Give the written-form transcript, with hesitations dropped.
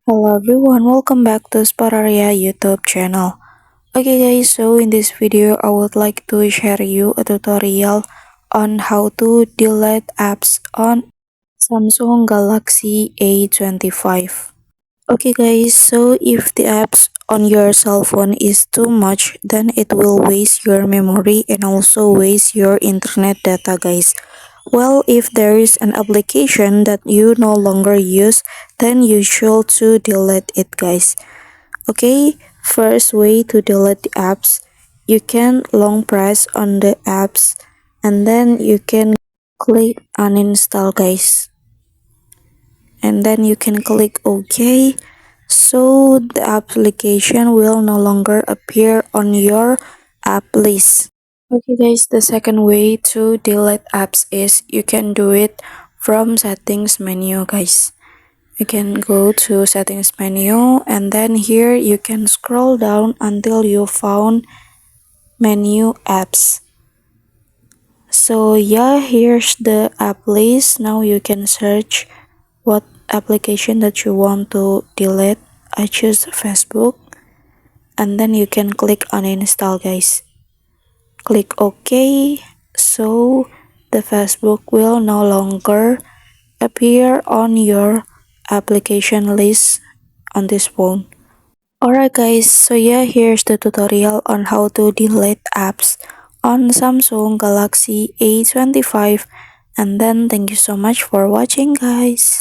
Hello everyone, welcome back to Sporaria YouTube channel. Okay guys, so in this video I would like to share you a tutorial on how to delete apps on Samsung Galaxy A25. Okay guys, so if the apps on your cell phone is too much, then it will waste your memory and also waste your internet data guys. Well, if there is an application that you no longer use, then you should to delete it guys. Okay, first way to delete the apps, you can long press on the apps and then you can click uninstall guys. And then you can click OK. So the application will no longer appear on your app list. Okay guys, the second way to delete apps is you can do it from settings menu guys. You can go to settings menu and then here you can scroll down until you found menu apps. So yeah, here's the app list. Now you can search what application that you want to delete. I choose Facebook and then you can click uninstall guys. Click OK. So the Facebook will no longer appear on your application list on this phone. Alright guys, so yeah, here's the tutorial on how to delete apps on Samsung Galaxy A25, and then thank you so much for watching guys.